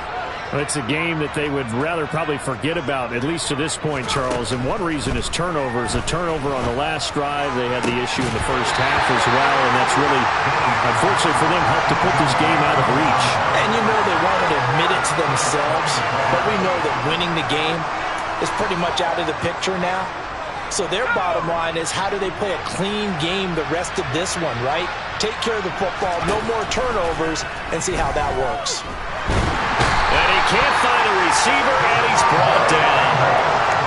It's a game that they would rather probably forget about, at least to this point, Charles. And one reason is turnovers. A turnover on the last drive. They had the issue in the first half as well, and that's really, unfortunately for them, helped to put this game out of reach. And you know they want to admit it to themselves, but we know that winning the game is pretty much out of the picture now. So their bottom line is, how do they play a clean game the rest of this one, right? Take care of the football, no more turnovers, and see how that works. And he can't find a receiver, and he's brought down.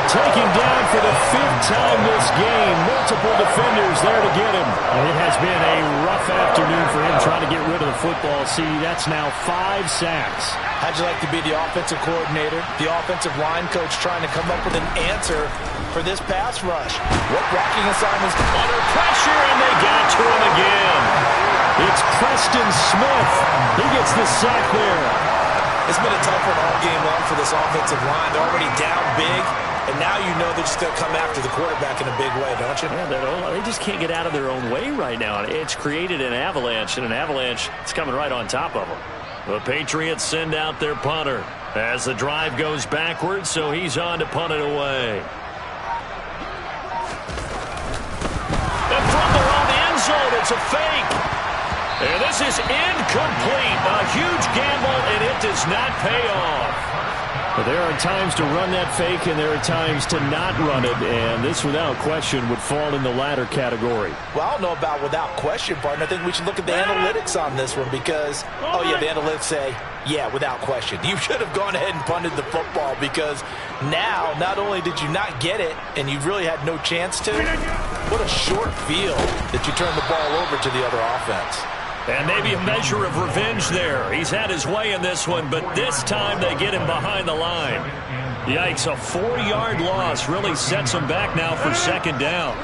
Taken down for the 5th time this game. Multiple defenders there to get him. And it has been a rough afternoon for him trying to get rid of the football. See, that's now 5 sacks. How'd you like to be the offensive coordinator, the offensive line coach trying to come up with an answer for this pass rush? What blocking assignments? Under pressure, and they got to him again. It's Preston Smith. He gets the sack there. It's been a tough one all game long for this offensive line. They're already down big, and now you know they're just going to come after the quarterback in a big way, don't you? Yeah, they just can't get out of their own way right now. It's created an avalanche, and an avalanche is coming right on top of them. The Patriots send out their punter as the drive goes backwards, so he's on to punt it away. And from their own end zone, it's a fake. And this is incomplete. A huge gamble, and it does not pay off. But there are times to run that fake, and there are times to not run it. And this, without question, would fall in the latter category. Well, I don't know about without question, partner. I think we should look at the analytics on this one because, oh, yeah, the analytics say Yeah, without question. You should have gone ahead and punted the football because now not only did you not get it and you really had no chance to, what a short field that you turned the ball over to the other offense. And maybe a measure of revenge there. He's had his way in this one, but this time they get him behind the line. Yikes, a 4-yard loss really sets him back now for second down.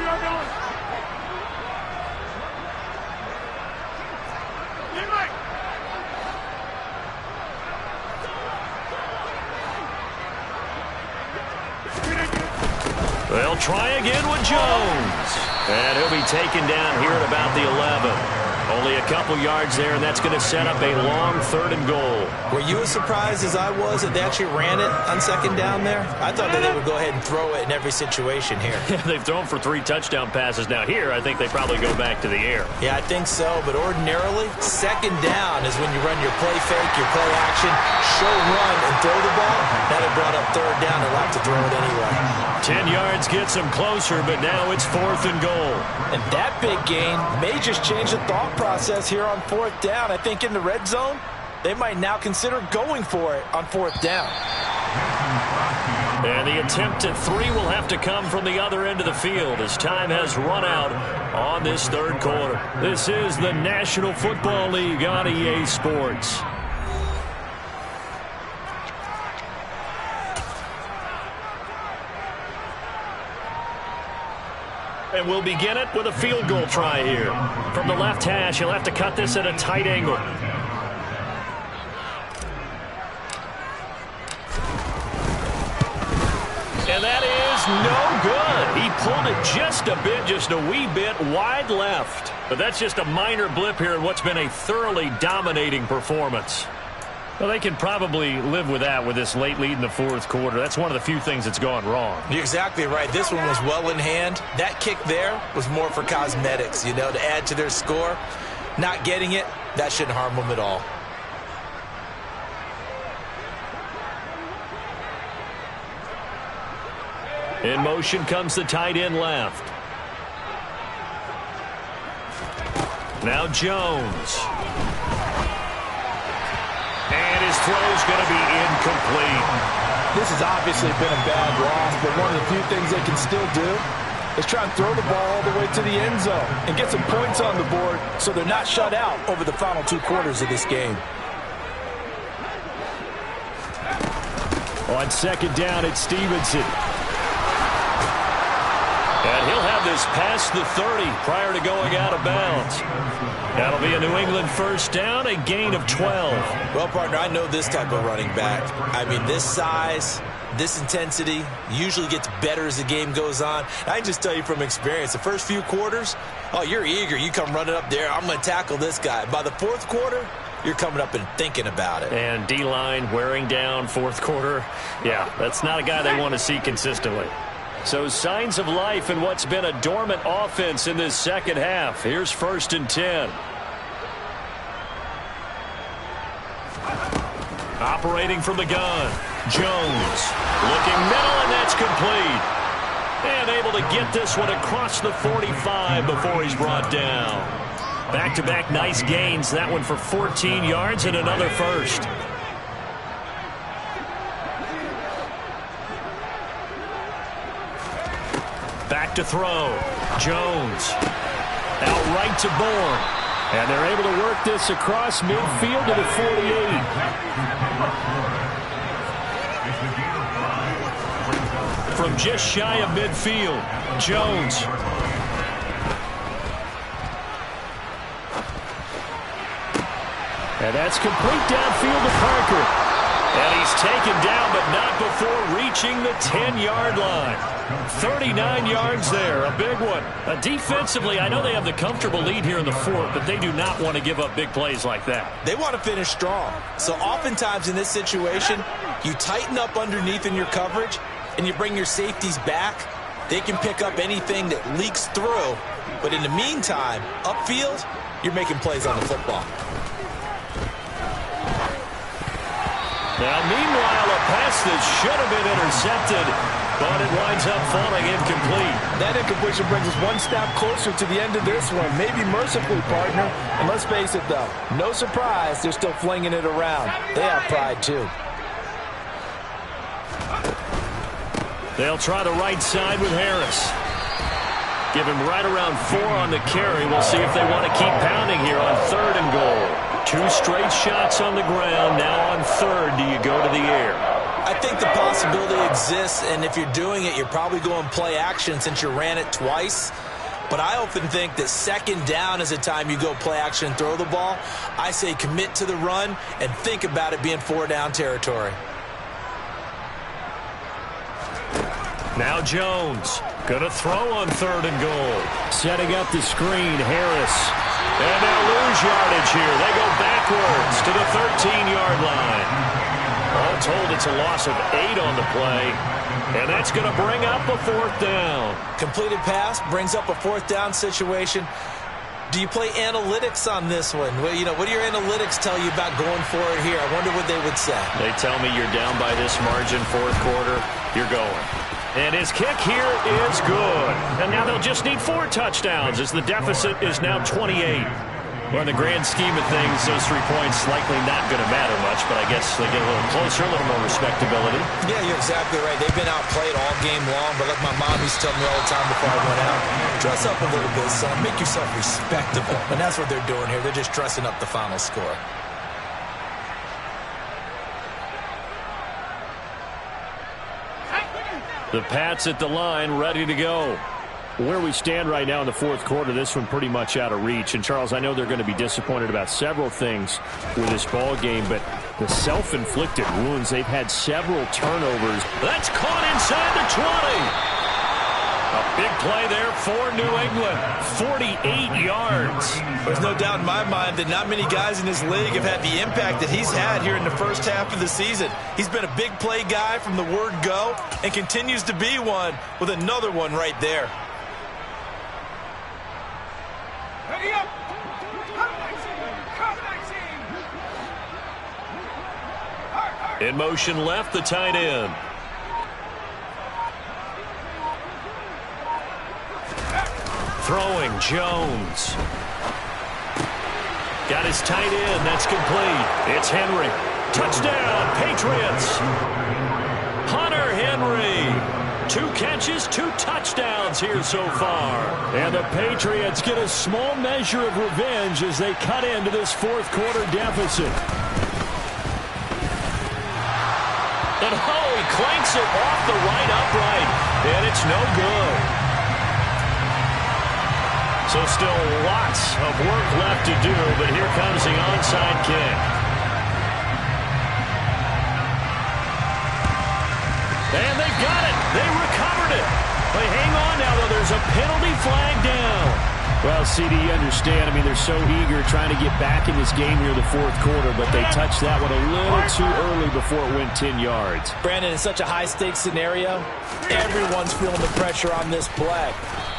They'll try again with Jones. And he'll be taken down here at about the 11. Only a couple yards there, and that's going to set up a long 3rd and goal. Were you as surprised as I was that they actually ran it on second down there? I thought that they would go ahead and throw it in every situation here. They've thrown for 3 touchdown passes. Now here, I think they probably go back to the air. Yeah, I think so, but ordinarily, second down is when you run your play fake, your play action, show run, and throw the ball. Now they brought up 3rd down, they'll have to throw it anyway. 10 yards gets them closer, but now it's 4th and goal. And that big gain may just change the thought process here on 4th down. I think in the red zone, they might now consider going for it on 4th down. And the attempt at 3 will have to come from the other end of the field as time has run out on this 3rd quarter. This is the National Football League on EA Sports. And we'll begin it with a field goal try here. From the left hash, he'll have to cut this at a tight angle. And that is no good. He pulled it just a bit, just a wee bit wide left. But that's just a minor blip here in what's been a thoroughly dominating performance. Well, they can probably live with that with this late lead in the 4th quarter. That's one of the few things that's gone wrong. You're exactly right. This one was well in hand. That kick there was more for cosmetics, you know, to add to their score. Not getting it, that shouldn't harm them at all. In motion comes the tight end left. Now Jones. And his throw's going to be incomplete. This has obviously been a bad loss, but one of the few things they can still do is try and throw the ball all the way to the end zone and get some points on the board so they're not shut out over the final 2 quarters of this game. On second down, it's Stevenson. And he'll have this past the 30 prior to going out of bounds. That'll be a New England first down, a gain of 12. Well, partner, I know this type of running back. I mean, this size, this intensity usually gets better as the game goes on. I can just tell you from experience, the first few quarters, oh, you're eager. You come running up there, I'm going to tackle this guy. By the 4th quarter, you're coming up and thinking about it. And D-line wearing down 4th quarter. Yeah, that's not a guy they want to see consistently. So signs of life in what's been a dormant offense in this second half. Here's 1st and 10. Operating from the gun. Jones looking middle, and that's complete. And able to get this one across the 45 before he's brought down. Back-to-back nice gains. That one for 14 yards and another first. Back to throw. Jones. Out right to Bourne. And they're able to work this across midfield to the 48. From just shy of midfield, Jones. And that's complete downfield to Parker. And he's taken down, but not before reaching the 10-yard line. 39 yards there, a big one. Defensively, I know they have the comfortable lead here in the 4th, but they do not want to give up big plays like that. They want to finish strong. So oftentimes in this situation, you tighten up underneath in your coverage, and you bring your safeties back. They can pick up anything that leaks through. But in the meantime, upfield, you're making plays on the football. Now, meanwhile, a pass that should have been intercepted, but it winds up falling incomplete. That incompletion brings us one step closer to the end of this one. Maybe mercifully, partner. And let's face it, though, no surprise, they're still flinging it around. They have pride, too. They'll try the right side with Harris. Give him right around 4 on the carry. We'll see if they want to keep pounding here on 3rd and goal. 2 straight shots on the ground. Now on 3rd, do you go to the air? I think the possibility exists, and if you're doing it, you're probably going play action since you ran it twice. But I often think that 2nd down is the time you go play action and throw the ball. I say commit to the run and think about it being 4 down territory. Now Jones, gonna throw on 3rd and goal. Setting up the screen, Harris. And they'll lose yardage here. They go backwards to the 13-yard line. All told, it's a loss of 8 on the play. And that's gonna bring up a 4th down. Completed pass brings up a 4th down situation. Do you play analytics on this one? Well, you know, what do your analytics tell you about going for it here? I wonder what they would say. They tell me you're down by this margin, 4th quarter, you're going. And his kick here is good. And now they'll just need 4 touchdowns as the deficit is now 28. Well, in the grand scheme of things, those 3 points likely not going to matter much, but I guess they get a little closer, a little more respectability. Yeah, you're exactly right. They've been outplayed all game long, but like my mom used to tell me all the time before I went out, dress up a little bit, son. Make yourself respectable. And that's what they're doing here. They're just dressing up the final score. The Pats at the line, ready to go. Where we stand right now in the 4th quarter, this one pretty much out of reach. And, Charles, I know they're going to be disappointed about several things with this ball game, but the self-inflicted wounds, they've had several turnovers. That's caught inside the 20. A big play there for New England. 48 yards. There's no doubt in my mind that not many guys in this league have had the impact that he's had here in the first half of the season. He's been a big play guy from the word go and continues to be one with another one right there. In motion left, the tight end. Throwing, Jones. Got his tight end. That's complete. It's Henry. Touchdown, Patriots. Hunter Henry. 2 catches, 2 touchdowns here so far. And the Patriots get a small measure of revenge as they cut into this 4th quarter deficit. And he clanks it off the right upright. And it's no good. So still lots of work left to do, but here comes the onside kick. And they've got it. They recovered it. They hang on now, though. There's a penalty flag down. Well, CD, you understand. I mean, they're so eager trying to get back in this game here in the 4th quarter, but they touched that one a little too early before it went 10 yards. Brandon, in such a high-stakes scenario, everyone's feeling the pressure on this play.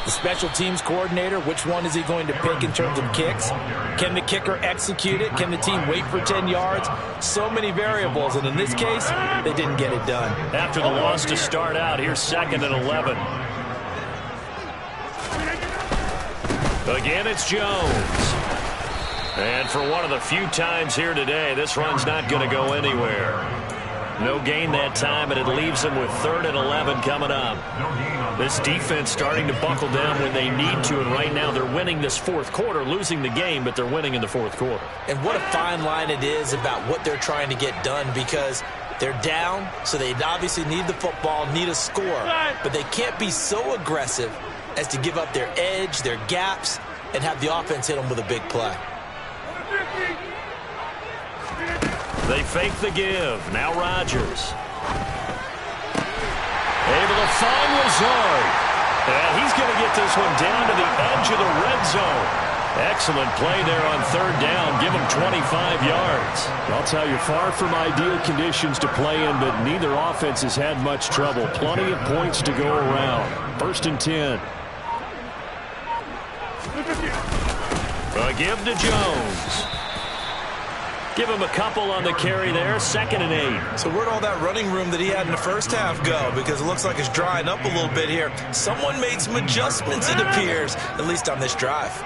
The special teams coordinator, which one is he going to pick in terms of kicks? Can the kicker execute it? Can the team wait for 10 yards? So many variables, and in this case, they didn't get it done. After the loss to start out, here's 2nd and 11. Again, it's Jones. And for one of the few times here today, this run's not going to go anywhere. No gain that time, and it leaves them with 3rd and 11 coming up. This defense starting to buckle down when they need to, and right now they're winning this 4th quarter, losing the game, but they're winning in the 4th quarter. And what a fine line it is about what they're trying to get done, because they're down, so they obviously need the football, need a score, but they can't be so aggressive as to give up their edge, their gaps, and have the offense hit them with a big play. They fake the give. Now Rodgers. Able to find Lazard. And he's going to get this one down to the edge of the red zone. Excellent play there on 3rd down. Give him 25 yards. I'll tell you, far from ideal conditions to play in, but neither offense has had much trouble. Plenty of points to go around. 1st and 10. A give to Jones. Give him a couple on the carry there, 2nd and 8. So where'd all that running room that he had in the first half go? Because it looks like it's drying up a little bit here. Someone made some adjustments, it appears, at least on this drive.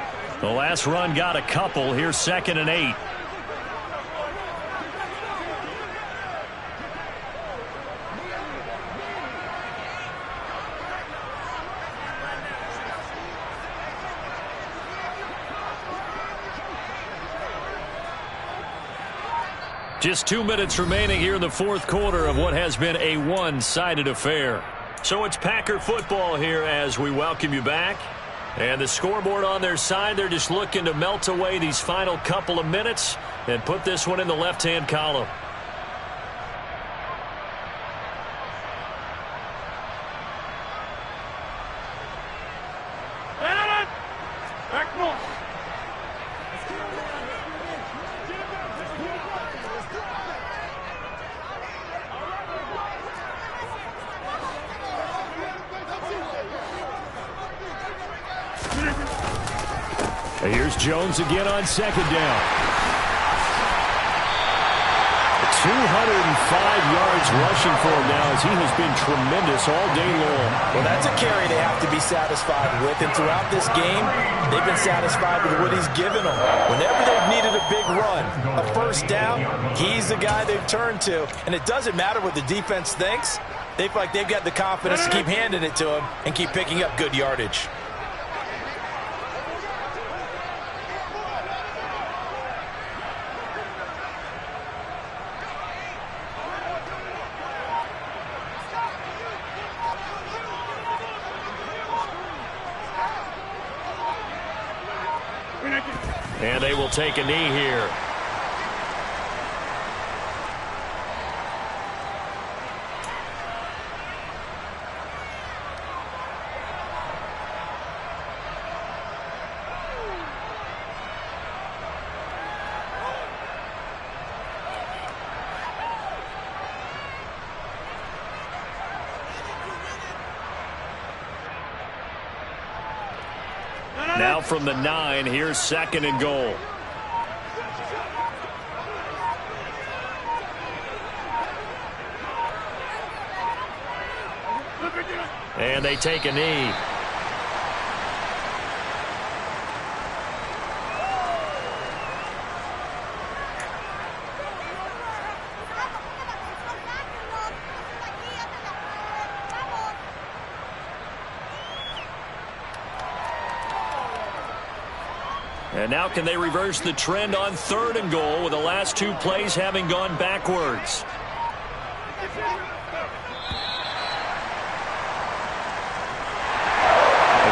The last run got a couple. Here's 2nd and 8. Just 2 minutes remaining here in the fourth quarter of what has been a one-sided affair. So it's Packer football here as we welcome you back. And the scoreboard on their side, they're just looking to melt away these final couple of minutes and put this one in the left-hand column. Here's Jones again on 2nd down. 205 yards rushing for him now as he has been tremendous all day long. Well, that's a carry they have to be satisfied with. And throughout this game, they've been satisfied with what he's given them. Whenever they've needed a big run, a first down, he's the guy they've turned to. And it doesn't matter what the defense thinks. They feel like they've got the confidence to keep handing it to him and keep picking up good yardage. And they will take a knee here. Now from the 9, here's 2nd and goal. And they take a knee. And now can they reverse the trend on 3rd and goal with the last 2 plays having gone backwards?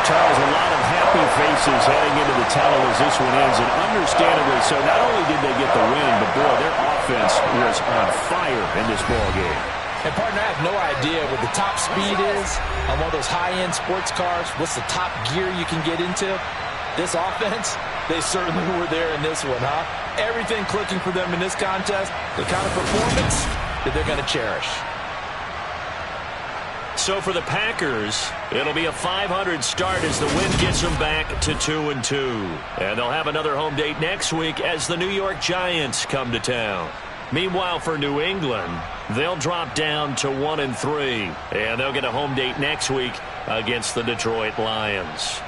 Charles, a lot of happy faces heading into the tunnel as this one ends, and understandably so. Not only did they get the win, but boy, their offense was on fire in this ball game. And partner, I have no idea what the top speed is on one of those high-end sports cars. What's the top gear you can get into? This offense, they certainly were there in this one, huh? Everything clicking for them in this contest, the kind of performance that they're going to cherish. So for the Packers, it'll be a .500 start as the win gets them back to 2-2. And they'll have another home date next week as the New York Giants come to town. Meanwhile, for New England, they'll drop down to 1-3. And they'll get a home date next week against the Detroit Lions.